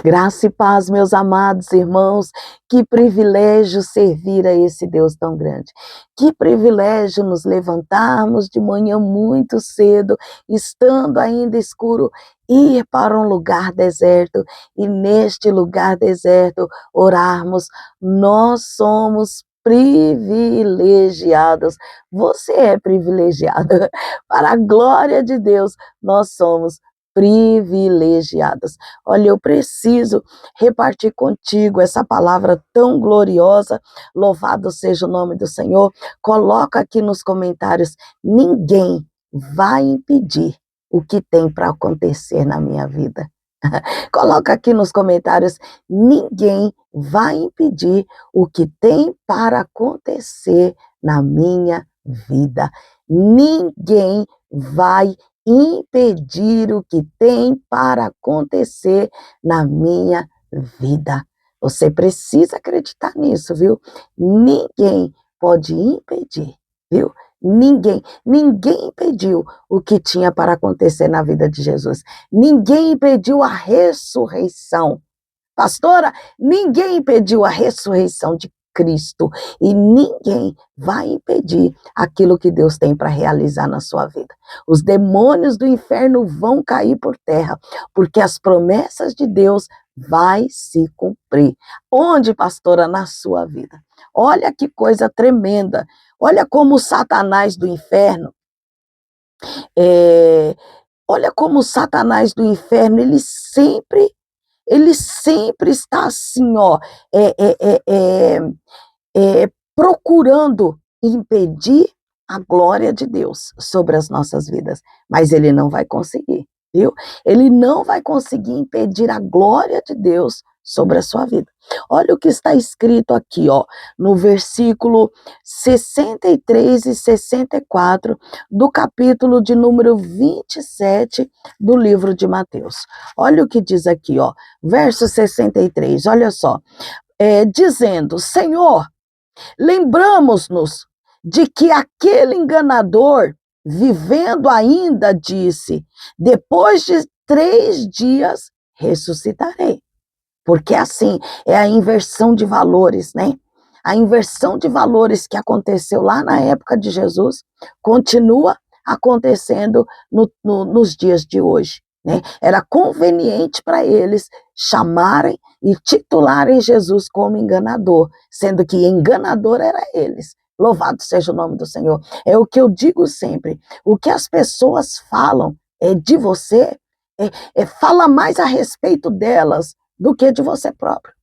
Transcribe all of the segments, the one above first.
Graça e paz, meus amados irmãos, que privilégio servir a esse Deus tão grande. Que privilégio nos levantarmos de manhã muito cedo, estando ainda escuro, ir para um lugar deserto e neste lugar deserto orarmos. Nós somos privilegiados. Você é privilegiado. Para a glória de Deus, nós somos privilegiados. Olha, eu preciso repartir contigo essa palavra tão gloriosa. Louvado seja o nome do Senhor. Coloca aqui nos comentários: ninguém vai impedir o que tem para acontecer na minha vida. Coloca aqui nos comentários: ninguém vai impedir o que tem para acontecer na minha vida. Ninguém vai impedir o que tem para acontecer na minha vida. Você precisa acreditar nisso, viu? Ninguém pode impedir, viu? Ninguém impediu o que tinha para acontecer na vida de Jesus. Ninguém impediu a ressurreição. Pastora, ninguém impediu a ressurreição de Cristo e ninguém vai impedir aquilo que Deus tem para realizar na sua vida. Os demônios do inferno vão cair por terra, porque as promessas de Deus vai se cumprir. Onde, pastora? Na sua vida. Olha que coisa tremenda. Olha como o Satanás do inferno, olha como o Satanás do inferno, ele sempre está assim, ó, procurando impedir a glória de Deus sobre as nossas vidas, mas ele não vai conseguir, viu? Ele não vai conseguir impedir a glória de Deus sobre a sua vida. Olha o que está escrito aqui, ó, no versículo 63 e 64 do capítulo de número 27 do livro de Mateus. Olha o que diz aqui, ó, verso 63, olha só, dizendo: Senhor, lembramos-nos de que aquele enganador, vivendo ainda, disse: depois de 3 dias ressuscitarei. Porque assim, é a inversão de valores, né? A inversão de valores que aconteceu lá na época de Jesus continua acontecendo nos dias de hoje, né? Era conveniente para eles chamarem e titularem Jesus como enganador, sendo que enganador era eles. Louvado seja o nome do Senhor. É o que eu digo sempre: o que as pessoas falam de você, fala mais a respeito delas do que de você próprio.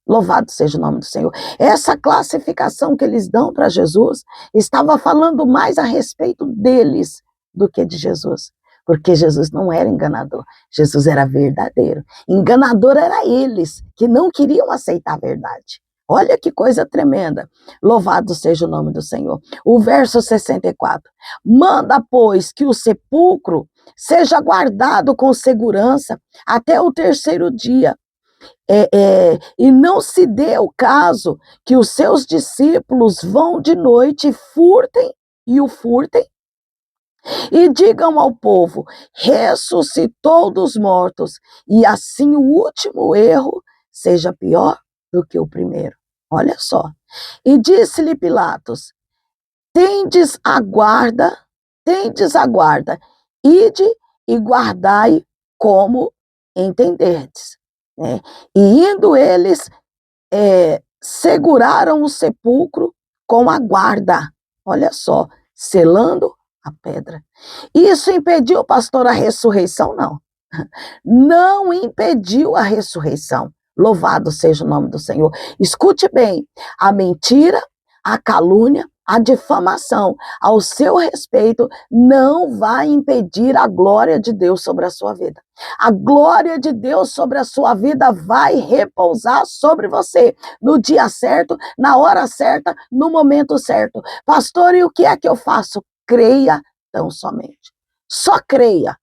Louvado seja o nome do Senhor. Essa classificação que eles dão para Jesus estava falando mais a respeito deles do que de Jesus. Porque Jesus não era enganador, Jesus era verdadeiro. Enganador era eles, que não queriam aceitar a verdade. Olha que coisa tremenda. Louvado seja o nome do Senhor. O verso 64. Manda, pois, que o sepulcro seja guardado com segurança até o 3º dia. E não se dê o caso que os seus discípulos vão de noite, furtem e digam ao povo: ressuscitou dos mortos, e assim o último erro seja pior do que o primeiro. Olha só. E disse-lhe Pilatos: tendes a guarda, ide e guardai como entenderdes. Né? E indo eles, seguraram o sepulcro com a guarda, olha só, selando a pedra. Isso impediu, pastor, a ressurreição? Não. Não impediu a ressurreição. Louvado seja o nome do Senhor. Escute bem: a mentira, a calúnia, a difamação ao seu respeito não vai impedir a glória de Deus sobre a sua vida. A glória de Deus sobre a sua vida vai repousar sobre você no dia certo, na hora certa, no momento certo. Pastor, e o que é que eu faço? Creia tão somente. Só creia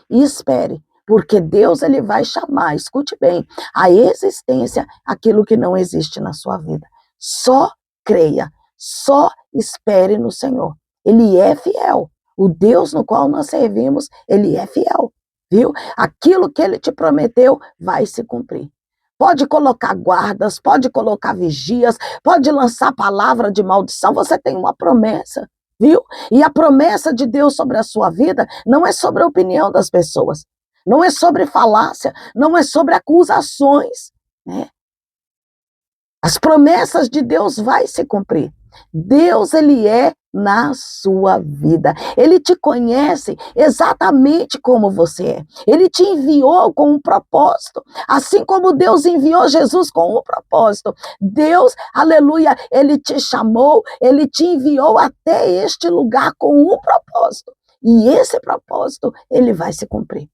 e espere. Porque Deus, ele vai chamar, escute bem, a existência aquilo que não existe na sua vida. Só creia, só espere no Senhor. Ele é fiel. O Deus no qual nós servimos, ele é fiel, viu? Aquilo que ele te prometeu vai se cumprir. Pode colocar guardas, pode colocar vigias, pode lançar palavra de maldição, você tem uma promessa, viu? E a promessa de Deus sobre a sua vida não é sobre a opinião das pessoas, não é sobre falácia, não é sobre acusações, né? As promessas de Deus vai se cumprir. Deus, ele é na sua vida. Ele te conhece exatamente como você é. Ele te enviou com um propósito. Assim como Deus enviou Jesus com um propósito. Deus, aleluia, ele te chamou, ele te enviou até este lugar com um propósito. E esse propósito, ele vai se cumprir.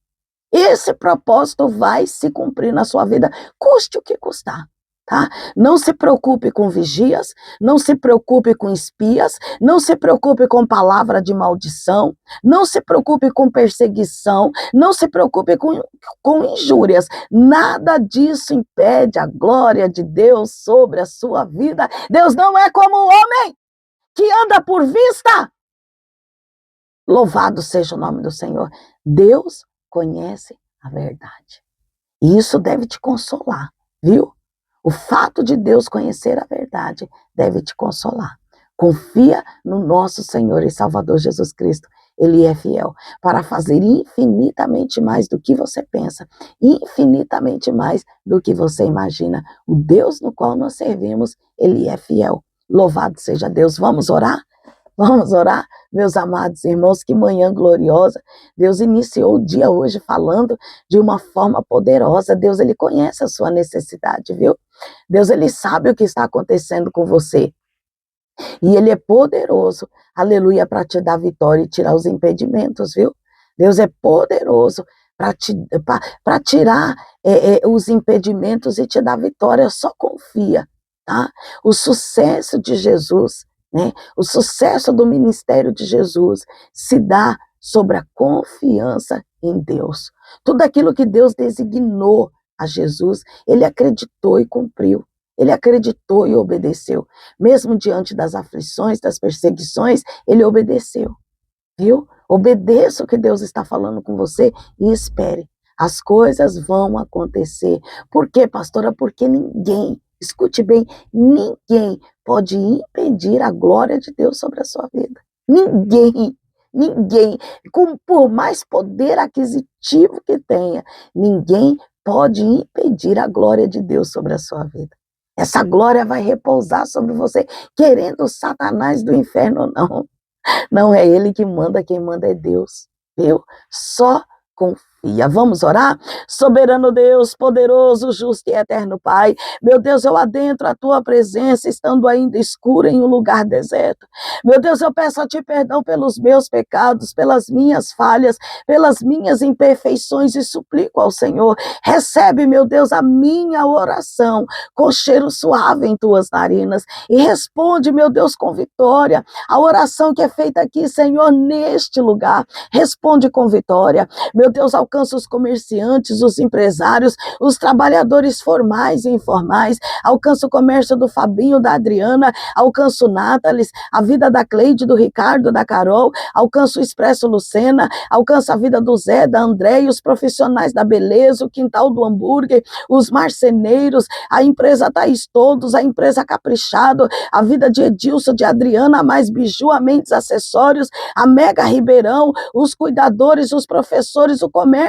Esse propósito vai se cumprir na sua vida, custe o que custar. Tá? Não se preocupe com vigias, não se preocupe com espias, não se preocupe com palavra de maldição, não se preocupe com perseguição, não se preocupe com injúrias. Nada disso impede a glória de Deus sobre a sua vida. Deus não é como o homem que anda por vista. Louvado seja o nome do Senhor. Deus conhece a verdade. E isso deve te consolar, viu? O fato de Deus conhecer a verdade deve te consolar. Confia no nosso Senhor e Salvador Jesus Cristo. Ele é fiel para fazer infinitamente mais do que você pensa, infinitamente mais do que você imagina. O Deus no qual nós servimos, ele é fiel. Louvado seja Deus. Vamos orar? Vamos orar, meus amados irmãos, que manhã gloriosa. Deus iniciou o dia hoje falando de uma forma poderosa. Deus, ele conhece a sua necessidade, viu? Deus, ele sabe o que está acontecendo com você. E ele é poderoso, aleluia, para te dar vitória e tirar os impedimentos, viu? Deus é poderoso para tirar os impedimentos e te dar vitória. Só confia, tá? O sucesso de Jesus, né? O sucesso do ministério de Jesus se dá sobre a confiança em Deus. Tudo aquilo que Deus designou a Jesus, ele acreditou e cumpriu. Ele acreditou e obedeceu. Mesmo diante das aflições, das perseguições, ele obedeceu. Viu? Obedeça o que Deus está falando com você e espere. As coisas vão acontecer. Por quê, pastora? Porque ninguém, escute bem, ninguém pode impedir a glória de Deus sobre a sua vida. Ninguém, ninguém, por mais poder aquisitivo que tenha, ninguém pode impedir a glória de Deus sobre a sua vida. Essa glória vai repousar sobre você, querendo Satanás do inferno ou não. Não é ele que manda, quem manda é Deus, viu? Só confia. Vamos orar? Soberano Deus, poderoso, justo e eterno Pai, meu Deus, eu adentro a tua presença, estando ainda escuro em um lugar deserto. Meu Deus, eu peço a ti perdão pelos meus pecados, pelas minhas falhas, pelas minhas imperfeições e suplico ao Senhor, recebe, meu Deus, a minha oração com cheiro suave em tuas narinas e responde, meu Deus, com vitória, a oração que é feita aqui, Senhor, neste lugar, responde com vitória. Meu Deus, alcança os comerciantes, os empresários, os trabalhadores formais e informais, alcança o comércio do Fabinho, da Adriana, alcança o Nátalis, a vida da Cleide, do Ricardo, da Carol, alcança o Expresso Lucena, alcança a vida do Zé, da André e os profissionais da beleza, o Quintal do Hambúrguer, os marceneiros, a empresa Thaís Todos, a empresa Caprichado, a vida de Edilson, de Adriana, a Mais Biju, a Mendes Acessórios, a Mega Ribeirão, os cuidadores, os professores, o comércio,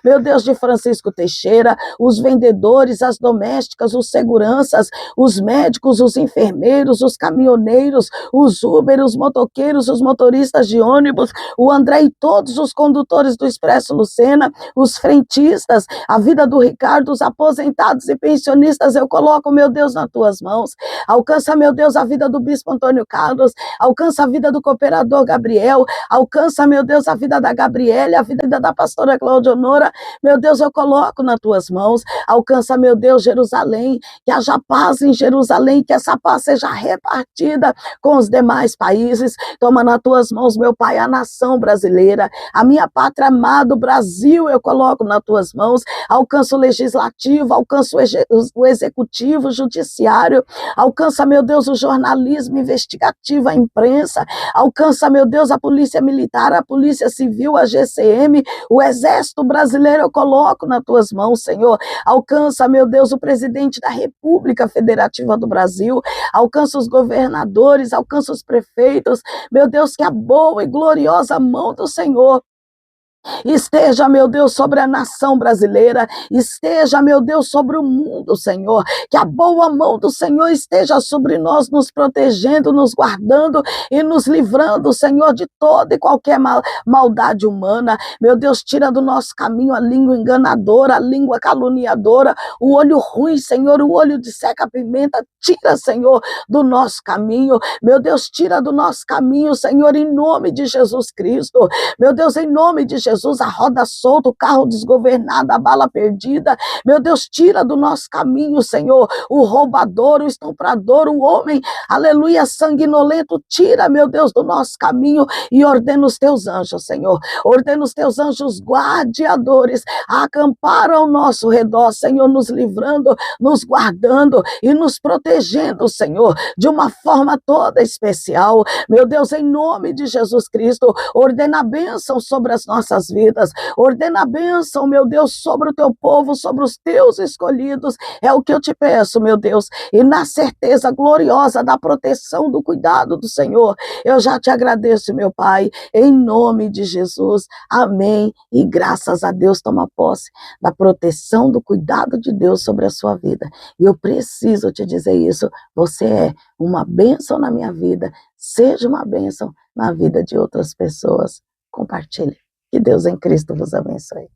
meu Deus, de Francisco Teixeira, os vendedores, as domésticas, os seguranças, os médicos, os enfermeiros, os caminhoneiros, os Uber, os motoqueiros, os motoristas de ônibus, o André e todos os condutores do Expresso Lucena, os frentistas, a vida do Ricardo, os aposentados e pensionistas, eu coloco, meu Deus, nas tuas mãos. Alcança, meu Deus, a vida do Bispo Antônio Carlos, alcança a vida do cooperador Gabriel, alcança, meu Deus, a vida da Gabriele, a vida da pastora Cláudia Honora, meu Deus, eu coloco nas tuas mãos, alcança, meu Deus, Jerusalém, que haja paz em Jerusalém, que essa paz seja repartida com os demais países, toma nas tuas mãos, meu Pai, a nação brasileira, a minha pátria amada, o Brasil, eu coloco nas tuas mãos, alcança o legislativo, alcança o executivo, o judiciário, alcança, meu Deus, o jornalismo investigativo, a imprensa, alcança, meu Deus, a polícia militar, a polícia civil, a GCM, o exército exército brasileiro eu coloco nas tuas mãos, Senhor. Alcança, meu Deus, o presidente da República Federativa do Brasil, alcança os governadores, alcança os prefeitos, meu Deus, que a boa e gloriosa mão do Senhor esteja, meu Deus, sobre a nação brasileira, esteja, meu Deus, sobre o mundo, Senhor, que a boa mão do Senhor esteja sobre nós, nos protegendo, nos guardando e nos livrando, Senhor, de toda e qualquer maldade humana. Meu Deus, tira do nosso caminho a língua enganadora, a língua caluniadora, o olho ruim, Senhor, o olho de seca-pimenta, tira, Senhor, do nosso caminho. Meu Deus, tira do nosso caminho, Senhor, em nome de Jesus Cristo. Meu Deus, em nome de Jesus, a roda solta, o carro desgovernado, a bala perdida. Meu Deus, tira do nosso caminho, Senhor, o roubador, o estuprador, o homem, aleluia, sanguinolento, tira, meu Deus, do nosso caminho e ordena os teus anjos, Senhor. Ordena os teus anjos guardiadores a acampar ao nosso redor, Senhor, nos livrando, nos guardando e nos protegendo, Senhor, de uma forma toda especial. Meu Deus, em nome de Jesus Cristo, ordena a bênção sobre as nossas vidas, ordena a bênção, meu Deus, sobre o teu povo, sobre os teus escolhidos, é o que eu te peço, meu Deus, e na certeza gloriosa da proteção, do cuidado do Senhor, eu já te agradeço, meu Pai, em nome de Jesus, amém, e graças a Deus, toma posse da proteção, do cuidado de Deus sobre a sua vida, e eu preciso te dizer isso, você é uma bênção na minha vida, seja uma bênção na vida de outras pessoas, compartilhe. Que Deus em Cristo vos abençoe.